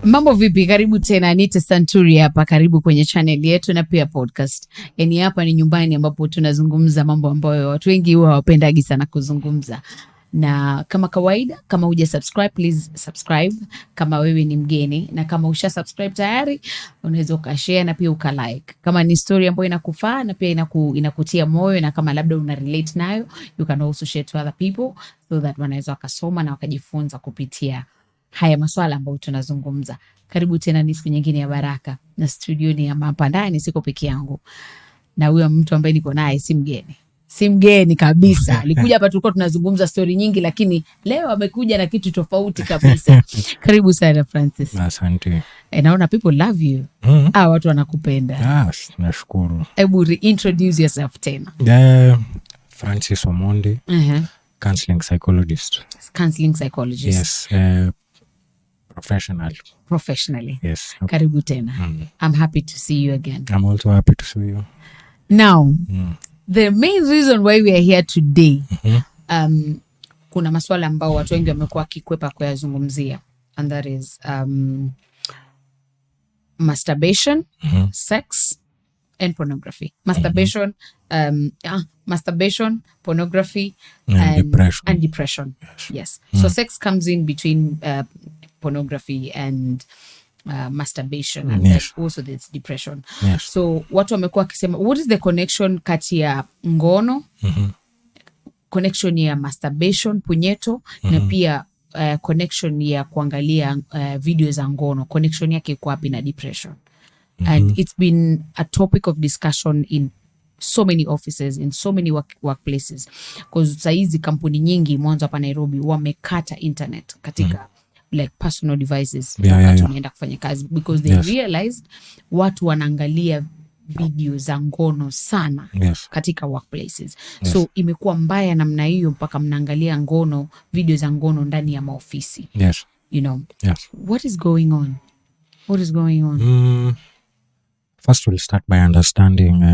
Mambo vipi? Karibu tena, Anita Santuri hapa, karibu kwenye channel yetu na pia podcast. Yani hapa ni nyumbani ambapo tunazungumza mambo ambayo watu wengi huwa hawapendagi sana kuzungumza. Na kama kawaida, kama huja subscribe, please subscribe kama wewe ni mgeni, na kama usha subscribe tayari, unaweza ukashare na pia ukalike. Kama ni story ambayo inakufaa na pia inakutia moyo, na kama labda una relate nayo, you can also share to other people so that wanaweza wakasoma na wakajifunza kupitia haya maswala ambayo tunazungumza. Karibu tena, ni siku nyingine ya baraka, na studio ni hapa ndani, siko peke yangu. Na huyo mtu ambaye niko naye si mgeni kabisa. Alikuja hapa tulikuwa tunazungumza story nyingi, lakini leo amekuja na kitu tofauti kabisa. Karibu sana Francis. Asante. Naona people love you. Watu wanakupenda. Nashukuru. Hebu reintroduce yourself tena. Francis Omondi. Counseling psychologist. Counseling psychologist. Yes. Professionally. Yes. Karibu tena. I'm happy to see you again. I'm also happy to see you. Now, the main reason why we are here today, kuna maswala ambao watu wengi wamekuwa kikwepa kuyazungumzia, and that is masturbation, sex and pornography. Masturbation, pornography and depression. Yes. So sex comes in between pornography and masturbation, and yes. Also there's depression. Yes. So watu wamekuwa kisema, what is the connection kati ya ngono, connection ya masturbation, punyeto, na pia connection ya kuangalia video za ngono, connection yake iko wapi na depression? And it's been a topic of discussion in so many offices, in so many workplaces, because saizi kampuni nyingi mwanzo hapa Nairobi wamekata internet katika like personal devices tunaenda kufanya kazi, because they realized watu wanaangalia video za ngono sana katika workplaces. So imekuwa mbaya namna hiyo mpaka mnaangalia video za ngono ndani ya maofisi. You know. What is going on? First we'll start by understanding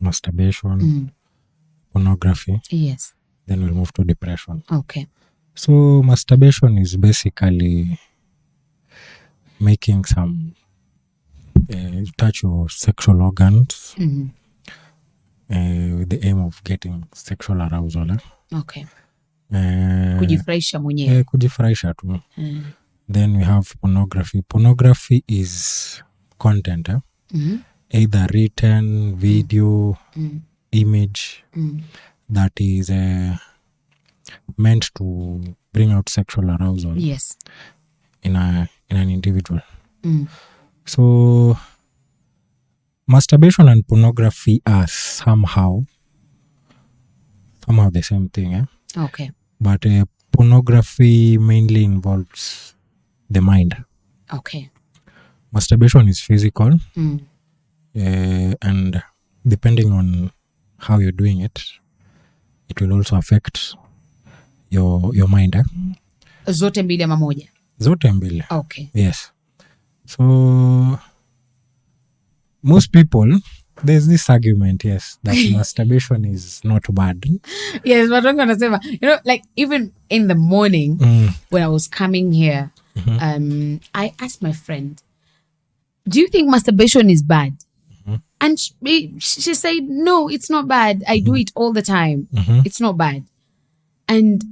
masturbation, pornography. Yes. Then we'll move to depression. Okay. So masturbation is basically making some touch your sexual organs with the aim of getting sexual arousal. Okay. Kujifurahisha mwenyewe. Kujifurahisha tu. Then we have pornography. Pornography is content, either written, video, image, that is meant to bring out sexual arousal. Yes. In an individual. So masturbation and pornography are somehow the same thing. Okay. But pornography mainly involves the mind. Okay. Masturbation is physical, and depending on how you're doing it, it will also affect your mind. Zote mbili ama moja? Zote mbili. Okay. Yes. So most people, there's this argument, that masturbation is not bad. Yes, but I'm gonna say, like even in the morning when I was coming here, I asked my friend, do you think masturbation is bad? And she said, no, it's not bad. I do it all the time. It's not bad. And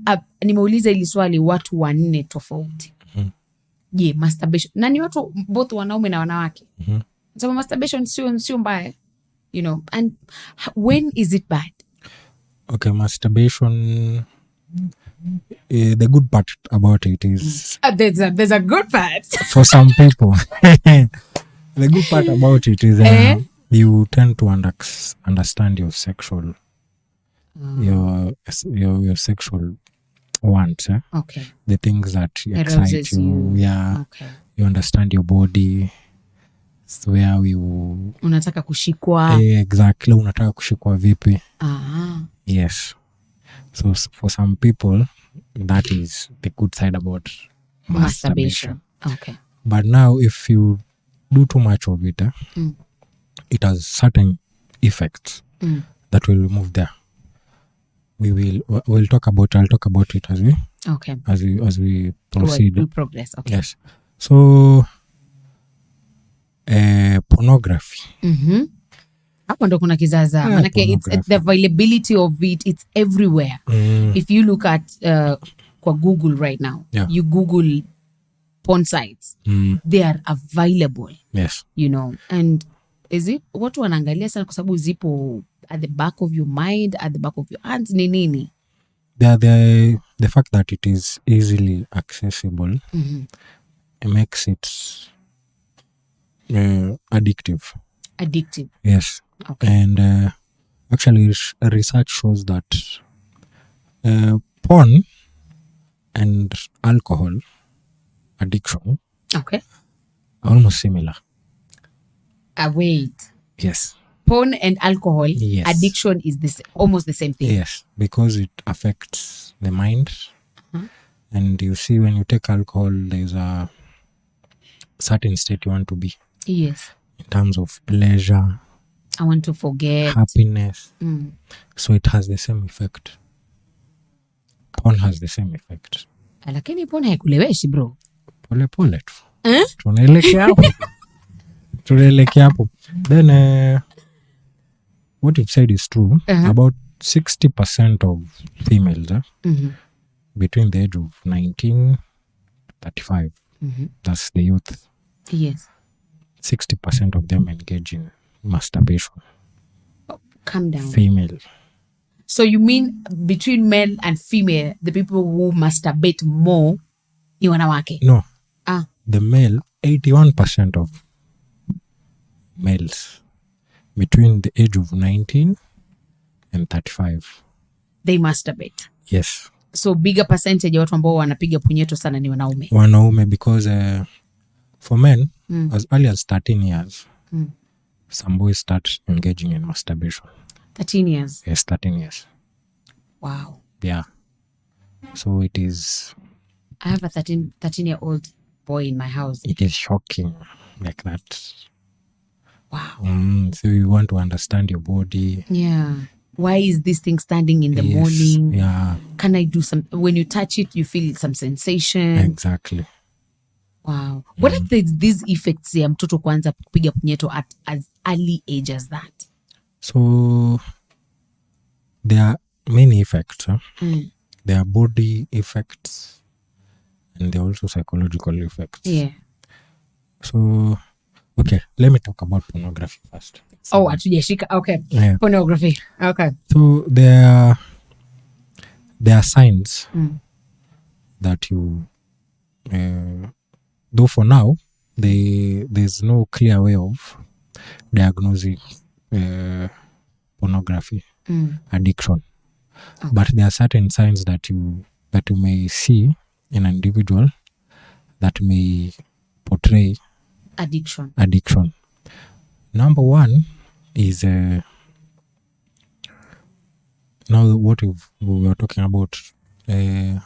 nimeuliza ili swali watu 4 tofauti. Masturbation. Na ni watu both wanaume na wanawake. So masturbation sio mbaya. You know, and when is it bad? Okay, masturbation, the good part about it is... there's a good part. For some people. The good part about it is you tend to understand your sexual... Your sexual wants. Okay. The things that excite you. Yeah. Okay. You understand your body. Where you... Unataka kushikwa. Exactly. Unataka kushikwa vipi. Yes. So for some people, that is the good side about masturbation. Okay. But now if you do too much of it, it has certain effects that will remove there. I'll talk about it as we proceed. We progress. Okay. Yes. So Pornography. Hapo ndo kuna kizaza. Manake the availability of it's everywhere. If you look at kwa Google right now, you Google porn sites, they are available. Yes. You know, and is it watu wanaangalia sana kwa sababu zipo at the back of your mind, at the back of your hands, ni nini? The fact that it is easily accessible makes it addictive. Yes. Okay. And actually research shows that porn and alcohol addiction are almost similar. Wait. Yes. Porn and alcohol addiction is almost the same thing. Yes, because it affects the mind. And you see, when you take alcohol, there's a certain state you want to be. Yes. In terms of pleasure. I want to forget. Happiness. So it has the same effect. Porn has the same effect. Lakini porn haikuleweshi bro. Pole pole tu. Tunaelekea hapo. Then what you've said is true. About 60% of females between the age of 19 to 35, that's the youth. Yes. 60% of them engage in masturbation. Calm down. Female. So you mean between male and female, the people who masturbate more ni wanawake? No. The male, 81% of males between the age of 19 and 35. They masturbate. Yes. So bigger percentage ya watu ambao wanapiga punyeto sana ni wanaume. Wanaume, because for men, as early as 13 years, some boys start engaging in masturbation. 13 years? Yes, 13 years. Wow. Yeah. So it is... I have a 13-year-old boy in my house. It is shocking like that. Wow. So you want to understand your body. Yeah. Why is this thing standing in the morning? Yeah. Can I do some... When you touch it, you feel some sensation. Exactly. Wow. What are these effects ya mtoto kuanza kupiga punyeto at as early age as that? So there are many effects. There are body effects and there are also psychological effects. Yeah. So, okay, let me talk about pornography first. Oh, atujashika. Okay. Yeah. Pornography. Okay. So there are signs that you, though for now, there's no clear way of diagnosing pornography addiction. Okay. But there are certain signs that you may see in an individual that may portray addiction. Number one is now what we were talking about and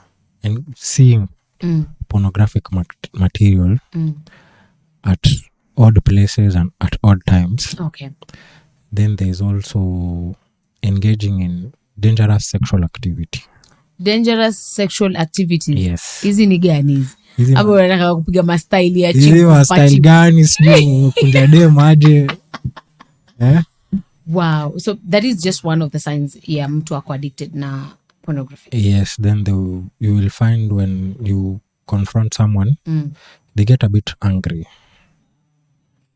seeing pornographic material at odd places and at odd times. Okay. Then there's also engaging in dangerous sexual activity. Dangerous sexual activities? Yes. Hizi ni gani hizi? Hapo unataka kupiga mastaili ya chiku. Hizi style gani sijui kunja dem aje. Wow. So that is just one of the signs ya mtu ako addicted na pornography. Yes, then you will find when you confront someone, they get a bit angry.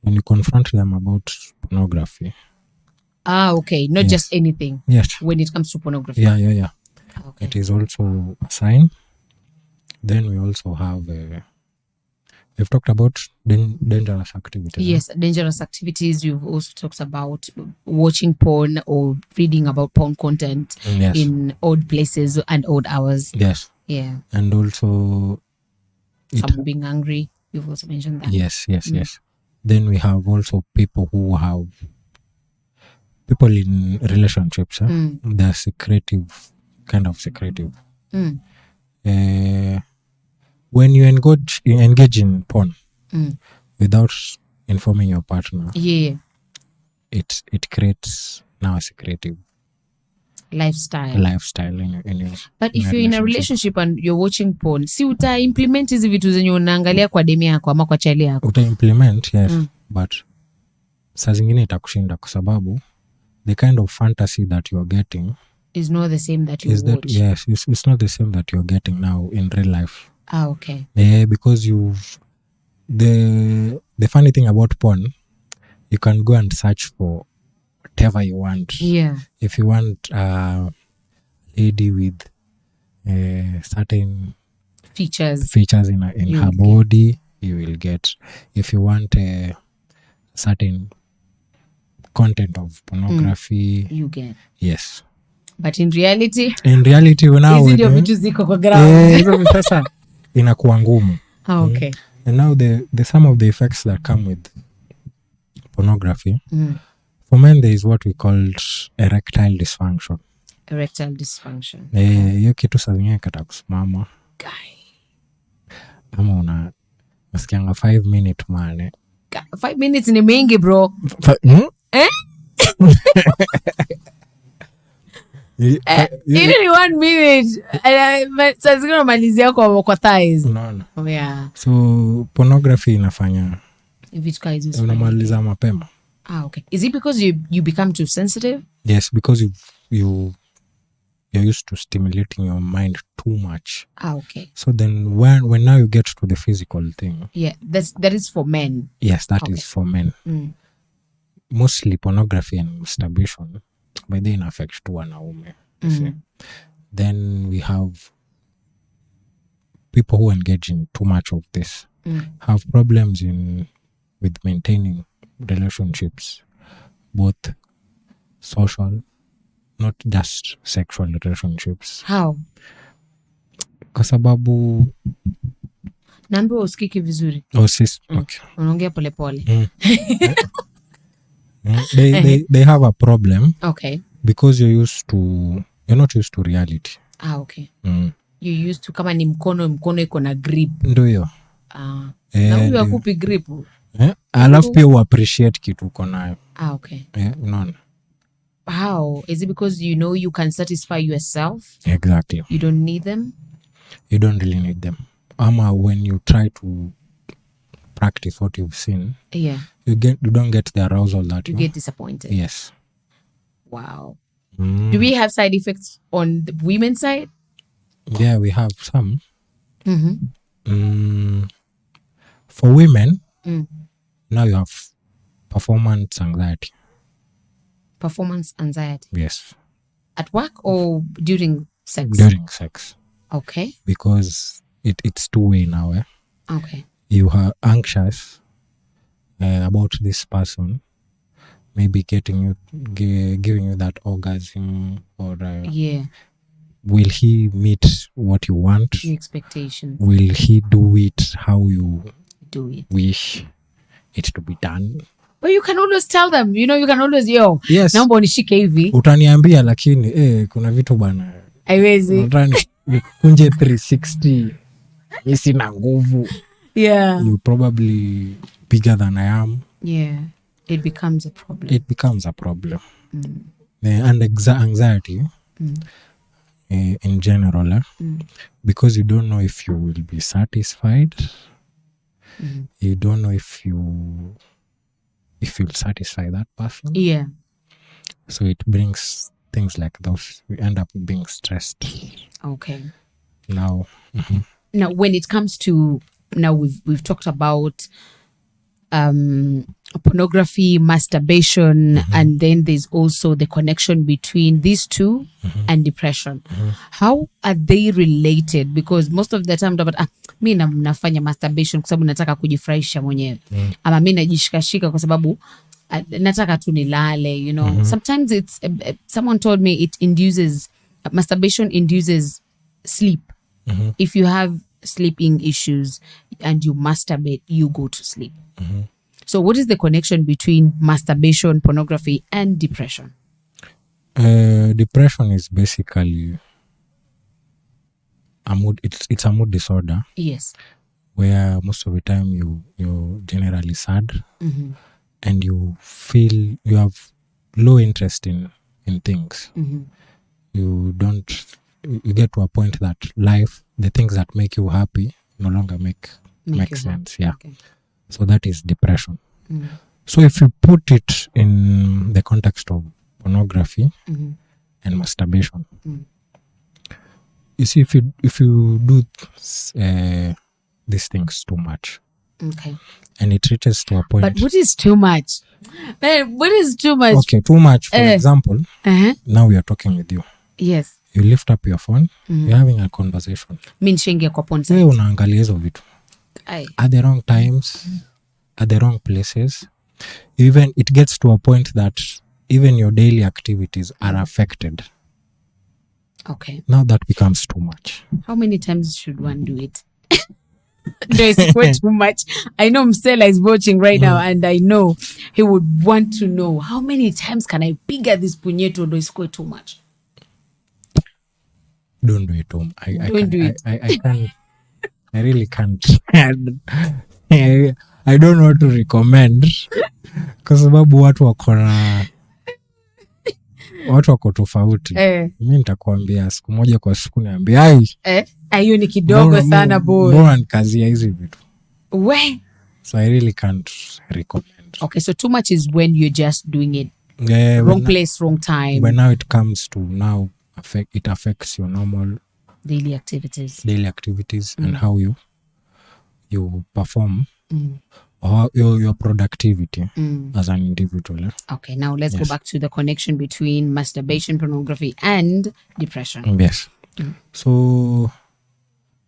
When you confront them about pornography. Okay. Not just anything. Yes. When it comes to pornography. Yeah. Okay. It is also a sign. Then we also have we've talked about dangerous activities. Yes, dangerous activities. You've also talked about watching porn or reading about porn content in odd places and odd hours. Yes. Yeah. And also someone being angry. You've also mentioned that. Yes. Then we have also people in relationships. They're kind of secretive. When you engage in porn without informing your partner, it creates now a secretive lifestyle in your but if you're in a relationship and you're watching porn, si uta implement hizi vitu zenye unaangalia kwa demu yako ama kwa chali yako? Uta implement, yes. but saa zingine itakushinda kwa sababu the kind of fantasy that you're getting is not the same that you watch. Yes, it's not the same that you're getting now in real life. Okay. Because the funny thing about porn, you can go and search for whatever you want. Yeah. If you want a lady with certain features in her body, you will get. If you want a certain content of pornography, you get. Yes. But in reality now hizi ndio vitu ziko kwa ground. Hizo sasa inakuwa ngumu. Okay. And now the some of the effects that come with pornography. For men there is what we call erectile dysfunction. Hiyo kitu saa zingine kata kusimama. Ama unasikianga 5 minutes mane. 5 minutes ni mingi bro. Even 1 minute saa zingine unamalizia kwa thighs. Unaona? Yeah. So pornography inafanya vitu kama hizo unamaliza mapema. Okay. Is it because you become too sensitive? Yes, because you're used to stimulating your mind too much. Okay. So then when now you get to the physical thing. Yeah, that is for men. Yes, that is for men. Mostly pornography and masturbation, but they affect to wanaume. Then we have people who engage in too much of this have problems with maintaining relationships, both social, not just sexual relationships. How? Kwa sababu naambiwa usikiki vizuri. Okay. Unaongea pole pole. They have a problem. Okay. Because you're not used to reality. Okay. You're used to kama ni mkono iko na grip. Ndio hiyo. Na huyu akupi grip. Alafu pia appreciate kitu uko nayo. Okay. Unaona. How? Is it because you can satisfy yourself? Exactly. You don't need them? You don't really need them. Ama when you try to practice what you've seen, yeah, you don't get the arousal that you get disappointed. Yes. Wow. Do we have side effects on the women's side? Yeah, we have some. For women, now you have performance anxiety. Performance anxiety? Yes. At work or during sex? During sex. Okay. Because it's two-way now. Okay. You are anxious about this person, maybe giving you that orgasm, or yeah, will he meet what you want? Your expectations. Will he do it how you do it? Wish it to be done. But you can always tell them, you can always yes, naomba unishike hivi. Utaniambia lakini kuna vitu bana. Haiwezi. Utani kunje 360. Mimi na nguvu. Yeah. You probably bigger than I am. Yeah. It becomes a problem. And anxiety in general, because you don't know if you will be satisfied. You don't know if you'll satisfy that person. Yeah. So it brings things like those. We end up being stressed. Okay. Now when it comes to, now we've talked about pornography, masturbation, and then there's also the connection between these two and depression. How are they related? Because most of the time mi nafanya masturbation kwa sababu nataka kujifurahisha mwenyewe, ama mi najishikashika kwa sababu nataka tu nilale, sometimes it's someone told me masturbation induces sleep. If you have sleeping issues and you masturbate, you go to sleep. So what is the connection between masturbation, pornography, and depression? Depression is basically a mood. It's a mood disorder. Yes. Where most of the time you're generally sad, and you feel you have low interest in things. You get to a point that life, the things that make you happy no longer make sense. Yeah. Okay. So that is depression. So if you put it in the context of pornography and masturbation, you see, if you do these things too much, Okay. and it reaches to a point. But what is too much? What is too much? Okay, too much. For example, now we are talking with you. Yes. You lift up your phone, you're having a conversation. Mi nishaingia kwa porn site. Wewe unaangalia hizo vitu. At the wrong times, at the wrong places. Even it gets to a point that even your daily activities are affected. Okay. Now that becomes too much. How many times should one do it? No, it's quite too much. I know Mstela is watching right now, and I know he would want to know how many times can I piga this punyeto? No, it's quite too much. Don't do it, Tom. Don't do it. I can't. I really can't. I don't know what to recommend. Kwa sababu watu wako tofauti. Mimi nitakwambia siku moja kwa siku niambie hiyo ni kidogo sana boy. Mbona nikazia hizi vitu? We. So I really can't recommend. Okay, so too much is when you're just doing it wrong place, wrong time. But now it comes to it affects your normal daily activities and how you perform or your productivity as an individual. Okay, now let's go back to the connection between masturbation, pornography, and depression. Yes. So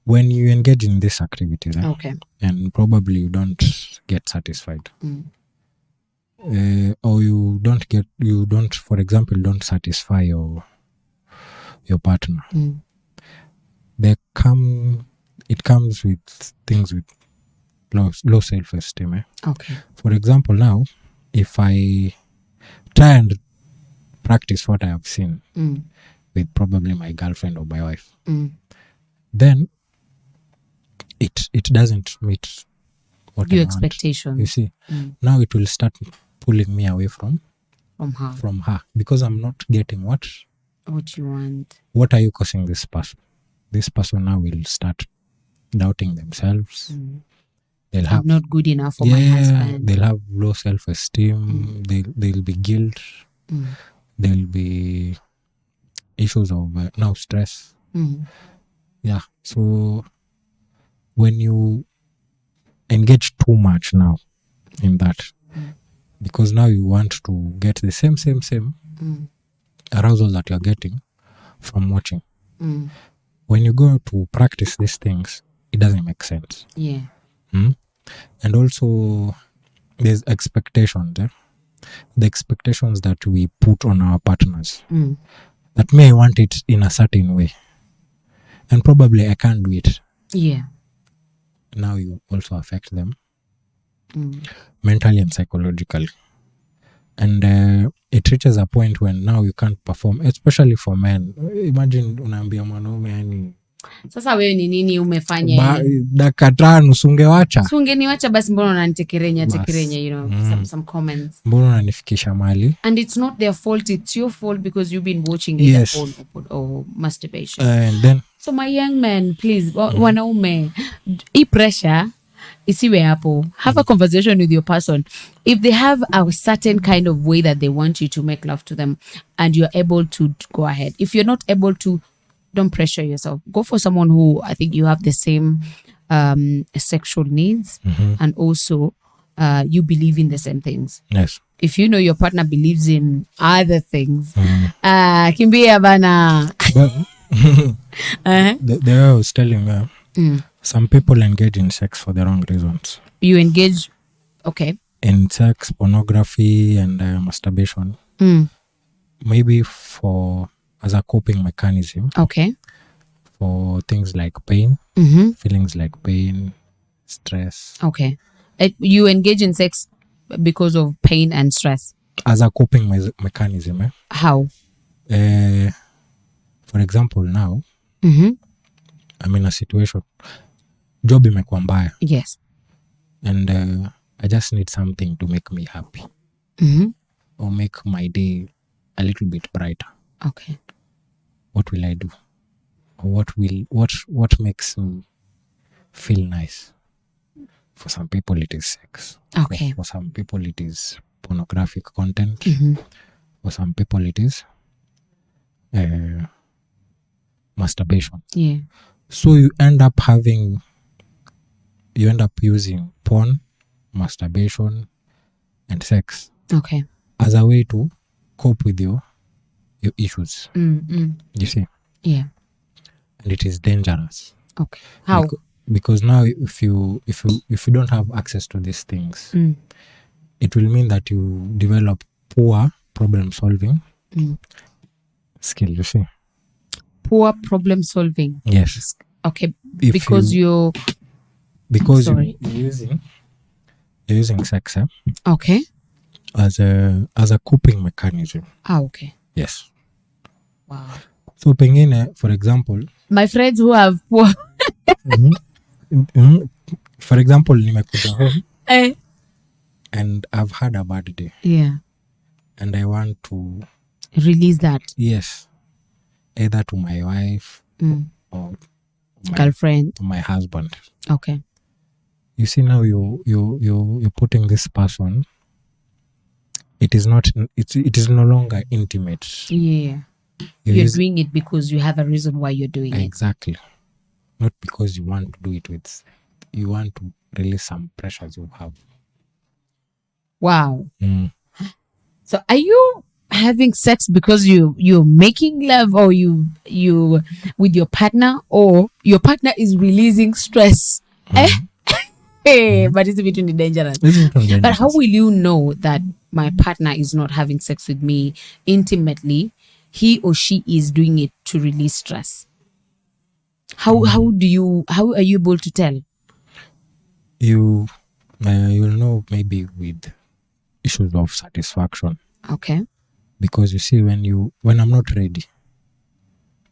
when you engage in these activities, and probably you don't get satisfied, or you don't, for example, don't satisfy your partner. It comes with things with low self-esteem. Okay. For example, now, if I try and practice what I have seen with probably my girlfriend or my wife, then it doesn't meet what your I want. expectations. You see, now it will start pulling me away from her because I'm not getting what you want. What are you causing this person? This person now will start doubting themselves. I'm not good enough for my husband. They'll have low self-esteem. They'll be guilt. There'll be issues of now stress. Yeah. So when you engage too much now in that, because now you want to get the same arousal that you're getting from watching. When you go to practice these things, it doesn't make sense. Yeah. And also there's expectations. The expectations that we put on our partners. That may want it in a certain way. And probably I can't do it. Yeah. Now you also affect them mentally and psychologically. And it reaches a point when now you can't perform, especially for men. Imagine unaambia mwanaume yani sasa wewe ni nini umefanya dakika 5 sungewacha. Sungeniwacha basi mbona unanitekerenya some comments. Mbona unanifikisha mali? And it's not their fault, it's your fault because you've been watching it or masturbation. And then so my young man, please, wanaume, hii pressure isiwe hapo. Have a conversation with your person. If they have a certain kind of way that they want you to make love to them and you're able to go ahead. If you're not able to, don't pressure yourself. Go for someone who I think you have the same sexual needs and also you believe in the same things. Yes. If you know your partner believes in other things, kimbia bana. The way I was telling you, some people engage in sex for the wrong reasons. You engage, okay. In sex, pornography, and masturbation. Maybe as a coping mechanism. Okay. For things like pain, feelings like pain, stress. Okay. You engage in sex because of pain and stress? As a coping mechanism. How? For example, now, I'm in a situation. Job imekuwa mbaya. Yes. And I just need something to make me happy. Or make my day a little bit brighter. Okay. What will I do? Or what makes me feel nice? For some people, it is sex. Okay. For some people, it is pornographic content. Mm-hmm. For some people, it is masturbation. Yeah. So you end up using porn, masturbation, and sex Okay. as a way to cope with your issues. Mm-mm. You see? Yeah. And it is dangerous. Okay. How? Because now if you don't have access to these things, it will mean that you develop poor problem solving skill, you see. Poor problem solving. Yes. Okay. If because you're you're using sex okay. as a coping mechanism. Okay. Yes. Wow. So pengine, for example, my friends who have poor for example, nimekuja home and I've had a bad day. Yeah. And I want to release that. Yes. Either to my wife or girlfriend, my husband. Okay. You see, now you're putting this person. It is no longer intimate. Yeah. You're doing it because you have a reason why you're doing it. Exactly. Not because you want to do it with. You want to release some pressures you have. Wow. So are you having sex because you're making love, or you with your partner, or your partner is releasing stress? Hey, but it's between dangerous. But how will you know that my partner is not having sex with me intimately? He or she is doing it to release stress. How are you able to tell? You'll know maybe with issues of satisfaction. Okay. Because you see, when I'm not ready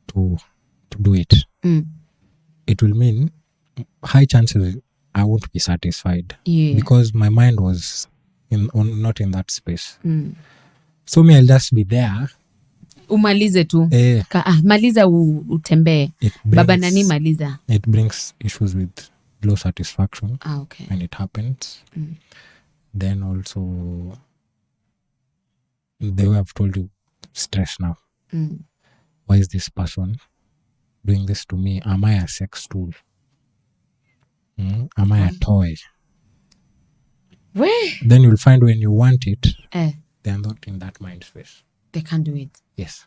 to do it, it will mean high chances I won't be satisfied. Yeah. Because my mind was not in that space. So I'll just be there. Umalize tu. Maliza utembee. Baba nani maliza. It brings issues with low satisfaction. Okay. When it happens. Then also, the way I've told you, stress now. Why is this person doing this to me? Am I a sex tool? Am I a toy? Where? Then you'll find when you want it, they're not in that mind space. They can't do it. Yes.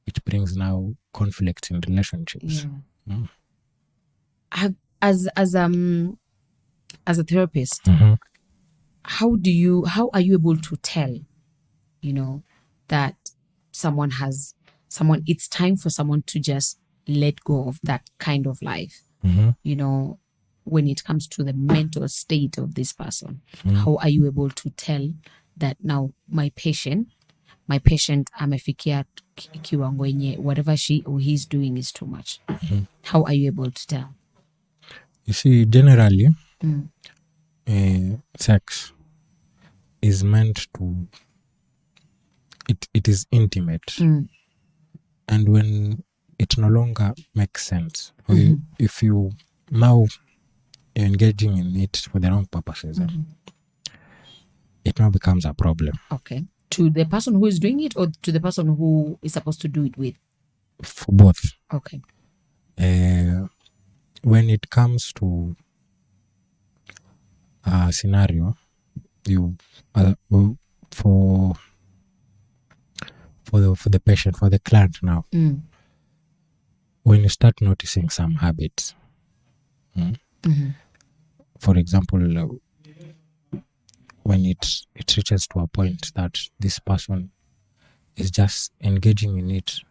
Which brings now conflict in relationships. Yeah. As a therapist, how are you able to tell, that it's time for someone to just let go of that kind of life? When it comes to the mental state of this person, how are you able to tell that now my patient amefikia kiwango yenye whatever she or he's doing is too much? How are you able to tell? You see, generally, sex is meant to, it is intimate. And when it no longer makes sense, or if you now you're engaging in it for the wrong purposes, it now becomes a problem. Okay. To the person who is doing it, or to the person who is supposed to do it with? For both. Okay. When it comes to a scenario, for the patient, for the client now, when you start noticing some habits, for example, when it reaches to a point that this person is just engaging in it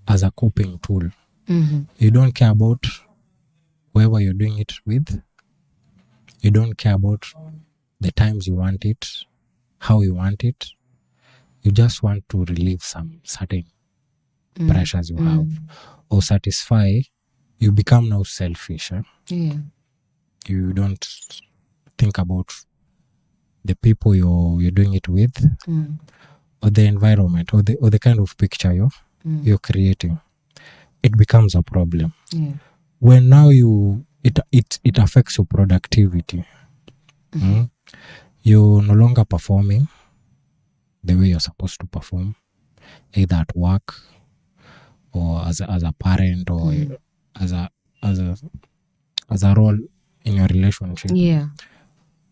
as a coping tool, you don't care about whoever you're doing it with. You don't care about the times you want it, how you want it. You just want to relieve some certain pressures you have, or satisfy. You become now selfish. Yeah. You don't think about the people you're doing it with, or the environment, or the kind of picture you're creating. It becomes a problem. Yeah. When now you it affects your productivity. You're no longer performing the way you're supposed to perform, either at work or as a parent or as a role in your relationship. Yeah.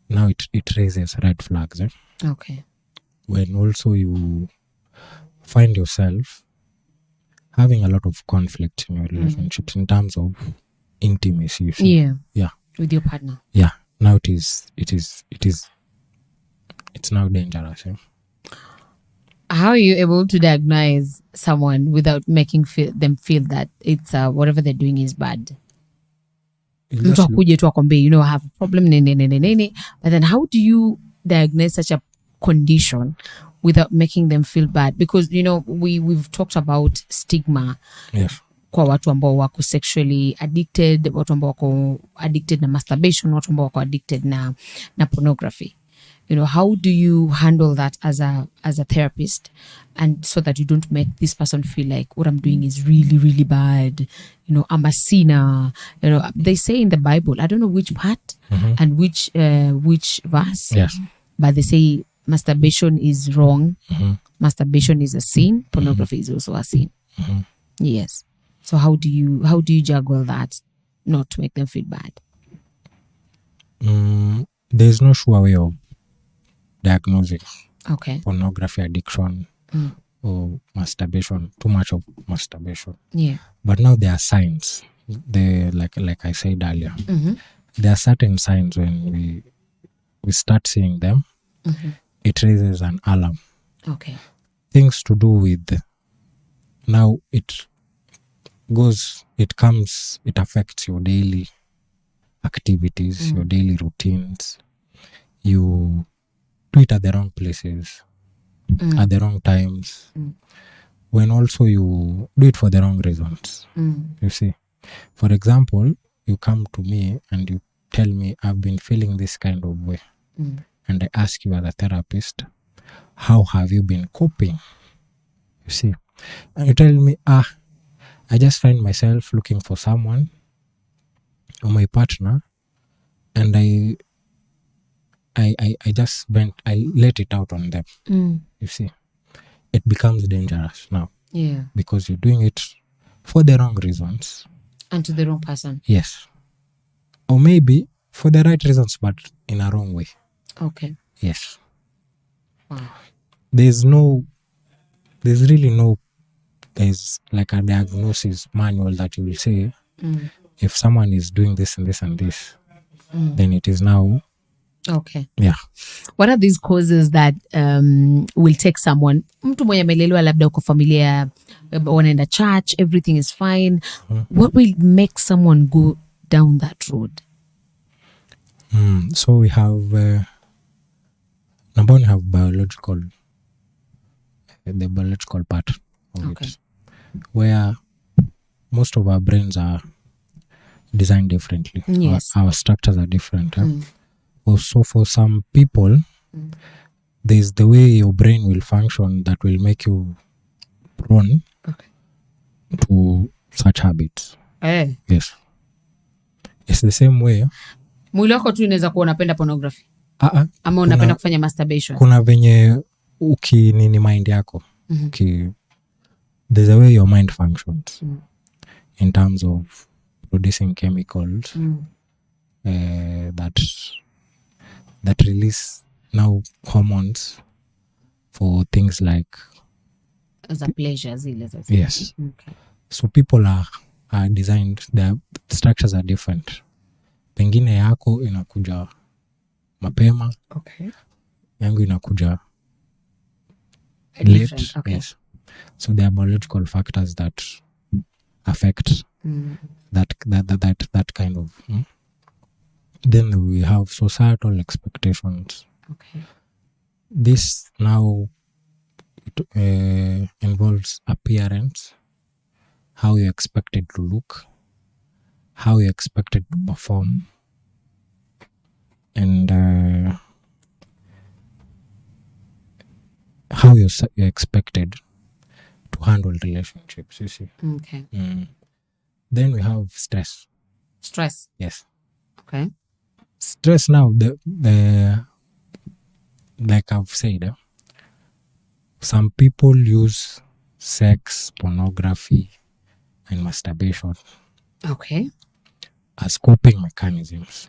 Now it raises red flags. Okay. When also you find yourself having a lot of conflict in your relationships in terms of intimacy. You see? Yeah. With your partner. Yeah. Now it's now dangerous. How are you able to diagnose someone without making them feel that it's whatever they're doing is bad? Mtu akuje tu akwambie, I have a problem, but then how do you diagnose such a condition without making them feel bad? Because we've talked about stigma. Yes. Kwa watu ambao wako sexually addicted, watu ambao wako addicted na masturbation, watu ambao wako addicted na pornography. How do you handle that as a therapist, and so that you don't make this person feel like what I'm doing is really, really bad? I'm a sinner. They say in the Bible, I don't know which part and which verse, yes, but they say masturbation is wrong. Masturbation is a sin. Pornography is also a sin. Yes. So how do you juggle that, not to make them feel bad? There's no sure way of diagnosing pornography addiction or masturbation, too much of masturbation. Yeah. But now there are signs. Like I said earlier, there are certain signs when we start seeing them, it raises an alarm. Okay. Things to do with, now it affects your daily activities, your daily routines. You do it at the wrong places, at the wrong times, when also you do it for the wrong reasons. You see, for example, you come to me and you tell me, I've been feeling this kind of way, and I ask you as a therapist, how have you been coping? You see, and you tell me, I just find myself looking for someone or my partner, and I let it out on them. You see, it becomes dangerous now. Yeah. Because you're doing it for the wrong reasons. And to the wrong person. Yes. Or maybe for the right reasons, but in a wrong way. Okay. Yes. Wow. There's like a diagnosis manual that you will say, if someone is doing this and this and this, then it is now. Okay. Yeah. What are these causes that will take someone, mtu mwenye amelelewa labda uko familia, wanaenda church, everything is fine. What will make someone go down that road? So we have number one, have the biological part of it, where most of our brains are designed differently. Yes. Our structures are different. Also, for some people, there's the way your brain will function that will make you prone to such habits. Yes. It's the same way. Mwili wako tu inaweza kuwa unapenda pornography. Ama unapenda kufanya masturbation. Kuna venye nini mind yako. There's a way your mind functions in terms of producing chemicals that release now hormones for things like as a pleasure. Yes. Okay. So people are designed, their structures are different. Pengine yako inakuja mapema. Okay. Yangu inakuja late. Okay. Yes. So there are biological factors that affect that kind of. Then we have societal expectations. Okay. This now involves appearance, how you're expected to look, how you're expected to perform, and how you're expected to handle relationships, you see. Okay. Then we have stress. Stress. Yes. Okay. Stress now, the like I've said, some people use sex, pornography, and masturbation Okay. as coping mechanisms.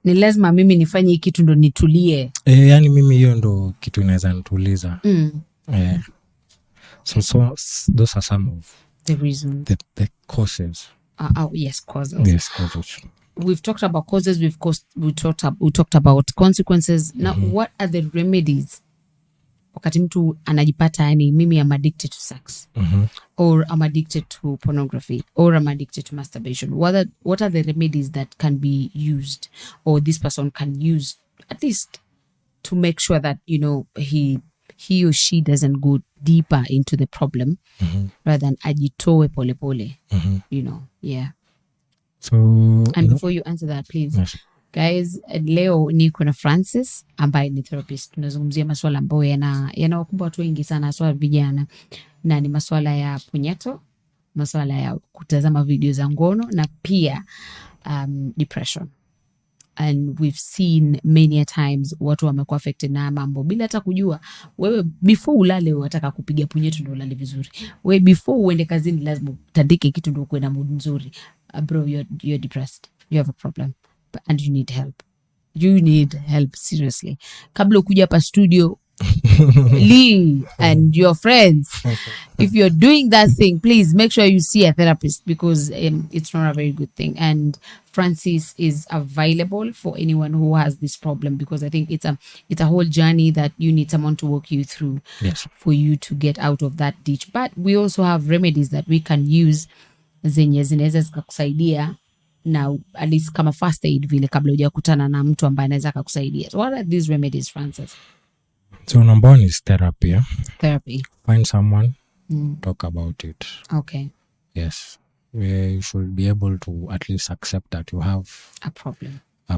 Ni lazima mimi nifanye hii kitu ndo nitulie. Yani mimi hiyo ndo kitu inaweza nituliza. So those are some of the reasons. The causes. Yes, causes. Yes, causes. We've talked about causes. We talked about consequences. Now, what are the remedies? Wakati mtu anajipata yani mimi am addicted to sex, or I'm addicted to pornography, or I'm addicted to masturbation. What are the remedies that can be used, or this person can use, at least to make sure that, you know, he or she doesn't go deeper into the problem, rather than ajitoe pole pole, you know? Yeah. So, and before you answer that, please, yes. Guys, leo niko na Francis ambaye ni therapist. Tunazungumzia masuala ambayo yanawakumba watu wengi sana, hasa vijana, na ni masuala ya punyeto, masuala ya kutazama video za ngono, na pia depression. And we've seen many a times watu wamekuwa affected na mambo bila hata kujua. Wewe before ulale unataka kupiga punyeto ndio ulale vizuri. Wewe before uende kazini lazima utandike kitu ndio uwe na mood nzuri. Bro, you're depressed. You have a problem. And you need help. You need help, seriously. Kabla ukuja hapa studio, Lee and your friends, if you're doing that thing, please make sure you see a therapist, because it's not a very good thing. And Francis is available for anyone who has this problem, because I think it's a whole journey that you need someone to walk you through. Yes. For you to get out of that ditch. But we also have remedies that we can use zenye zinaweza zikakusaidia na at least kama first aid vile, kabla hujakutana na mtu ambaye anaweza akakusaidia. So what are these remedies, Francis? So number one is therapy. Therapy. Find someone, talk about it. Okay. Yes. You should be able to at least accept that you have a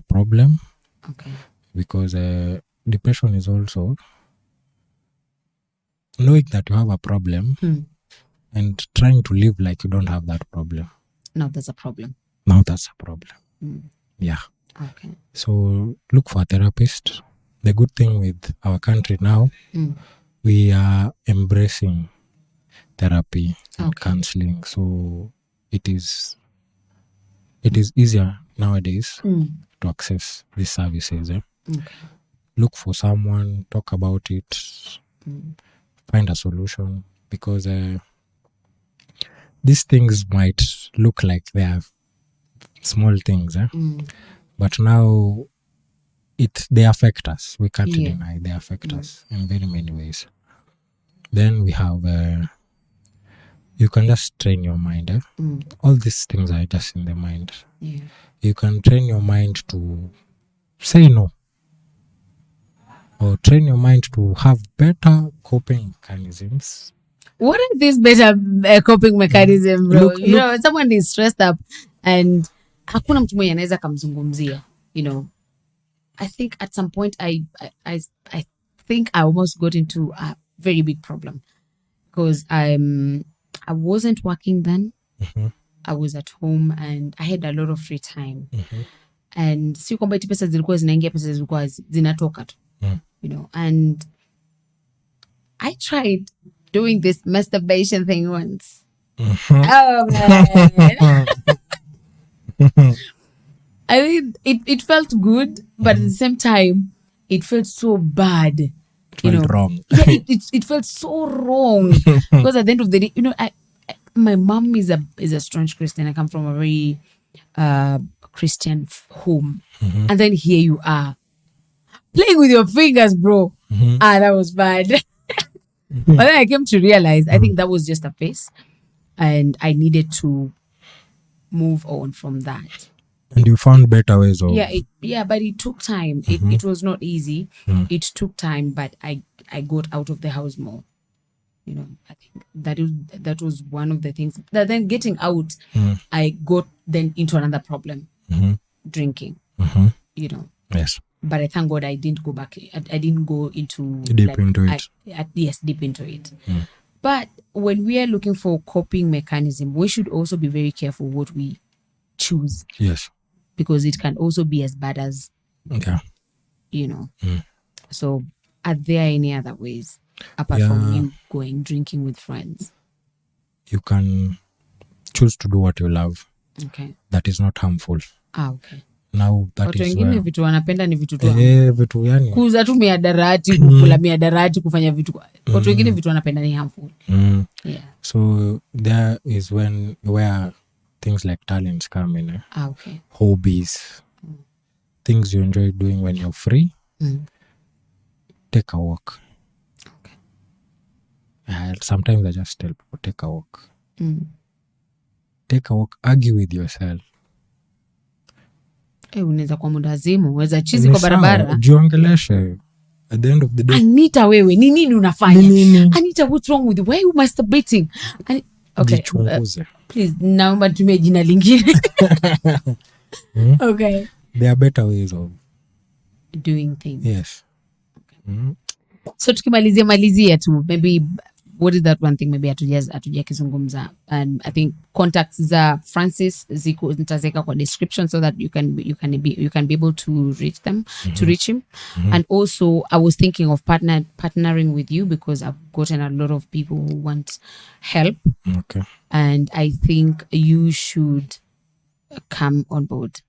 problem. Okay. Because depression is also knowing that you have a problem and trying to live like you don't have that problem. Now that's a problem. Yeah. Okay. So look for a therapist. The good thing with our country now, we are embracing therapy and counseling. So it is easier nowadays to access these services. Okay. Look for someone, talk about it, find a solution, because these things might look like they are small things, but now they affect us. We can't deny they affect us in very many ways. Then we have you can just train your mind. All these things are just in the mind. You can train your mind to say no, or train your mind to have better coping mechanisms. What are these better coping mechanisms, bro? You know, someone is stressed up and hakuna mtu mwenye anaweza kumzungumzia, you know. I think at some point I think I almost got into a very big problem, because I wasn't working then. I was at home and I had a lot of free time. And si kwamba eti pesa zilikuwa zinaingia, pesa zilikuwa zinatoka tu. You know, and I tried doing this masturbation thing once. Oh man. I mean, it felt good, but at the same time, it felt so bad. It felt wrong. Yeah, it felt so wrong. Because at the end of the day, you know, my mom is a staunch Christian. I come from a very Christian home. And then here you are, playing with your fingers, bro. That was bad. But then I came to realize, I think that was just a phase. And I needed to move on from that. And you found better ways of... Yeah, but it took time. It was not easy. It took time, but I got out of the house more. You know, I think that was one of the things. But then getting out, I got then into another problem, drinking. You know. Yes. But I thank God I didn't go back. I didn't go into deep into it. Yes, deep into it. But when we are looking for coping mechanism, we should also be very careful what we choose. Yes. Because it can also be as bad as, you know. So are there any other ways apart from you going drinking with friends? You can choose to do what you love. Okay. That is not harmful. Okay. Now that watu is wengine vitu wanapenda ni vitu tu vitu yani kuuza tu miadarati, kukula miadarati, kufanya vitu. Watu wengine vitu wanapenda ni harmful. So there is where things like talents come in. Okay. Hobbies. Things you enjoy doing when you're free. Take a walk. Okay. Sometimes I just tell people, take a walk. Take a walk. Argue with yourself. Unaweza kwa mudazimu, unaweza chizi kwa barabara. Jiongeleshe. At the end of the day. Anita, wewe, ni nini unafanya? Anita, what's wrong with you? Why are you masturbating? Okay. Please, naomba tumie jina lingine. Okay. There are better ways of doing things. Yes. Okay. So tukimalizia tu, maybe what is that one thing maybe hatuja kizungumza, and I think contacts za Francis ziko nitazeka kwa description so that you can be able to reach them, to reach him. And also I was thinking of partnering with you because I've gotten a lot of people who want help. Okay. And I think you should come on board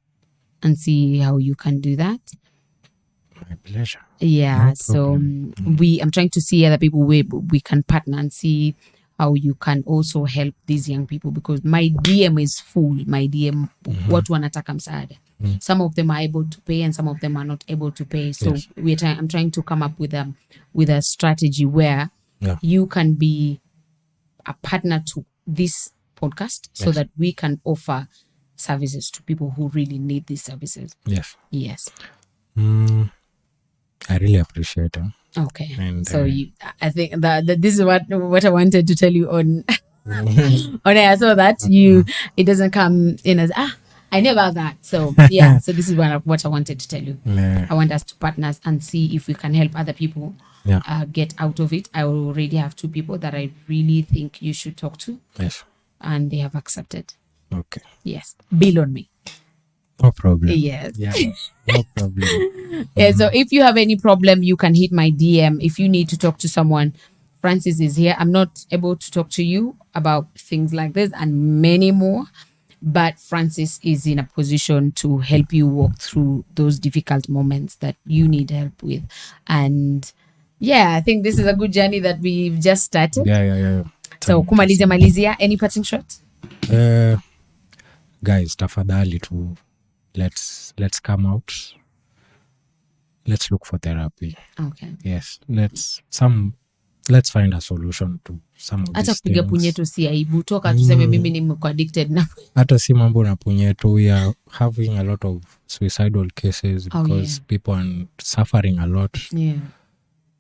and see how you can do that. My pleasure. Yeah, no so I'm trying to see other people where we can partner and see how you can also help these young people, because my DM is full. My DM, watu wanataka msaada. Some of them are able to pay and some of them are not able to pay. So I'm trying to come up with a strategy where you can be a partner to this podcast so that we can offer services to people who really need these services. Yes. I really appreciate it. Okay. And, so I think that this is what I wanted to tell you on on air, so that it doesn't come in as I knew about that. So yeah, so this is what I wanted to tell you. I want us to partner and see if we can help other people get out of it. I already have 2 people that I really think you should talk to. Yes. And they have accepted. Okay. Yes. Bill on me. No problem. Yes. Yeah, no problem. Yeah, so if you have any problem, you can hit my DM. If you need to talk to someone, Francis is here. I'm not able to talk to you about things like this and many more, but Francis is in a position to help you walk through those difficult moments that you need help with. And yeah, I think this is a good journey that we've just started. Yeah. So kumalizia, any parting shot? Guys, tafadhali tu let's come out. Let's look for therapy. Okay. Yes. Let's find a solution to some of these things. Hata kupiga punyeto si aibu. Toka tuseme mimi niko addicted na. Hata si mambo na punyeto. We are having a lot of suicidal cases because people are suffering a lot. Yeah.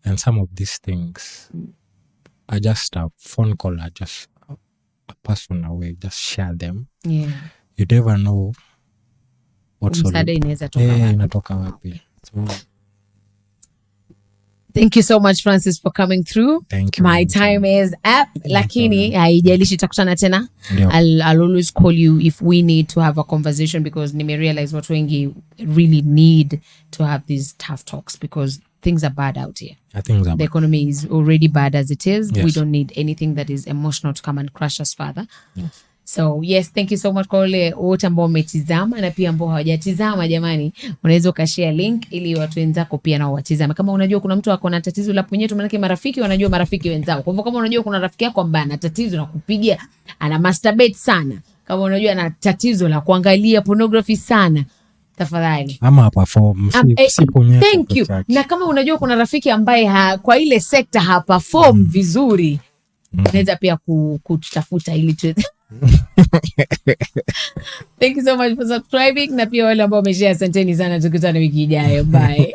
And some of these things are just a phone call, are just a person away. Just share them. Yeah. You never know what msaada inaweza inatoka wapi. So thank you so much, Francis, for coming through. Thank you. My time is up. Lakini haijalishi takutana tena. I'll always call you if we need to have a conversation, because nimerealize watu wengi really need to have these tough talks because things are bad out here. The economy is already bad as it is. We don't need anything that is emotional to come and crush us further. So yes, thank you so much kwa wale wote ambao umetizama na pia ambao hawajatizama. Jamani, unaweza ukashare link ili watu wenzako pia nao watizame. Kama unajua kuna mtu ako na tatizo la punyeto, maana marafiki wanajua marafiki wenzao. Kwa hivyo kama unajua kuna rafiki yako ambaye ana tatizo la kupiga, ana masturbate sana, kama unajua ana tatizo la kuangalia pornography sana, tafadhali ama perform si punyeto. Thank you. Na kama unajua kuna rafiki ambaye kwa ile sekta ha perform vizuri, unaweza pia kutafuta ili tuweze. Thank you so much for subscribing, na pia wale ambao wameshare, asanteni sana. Tukutane wiki ijayo. Bye.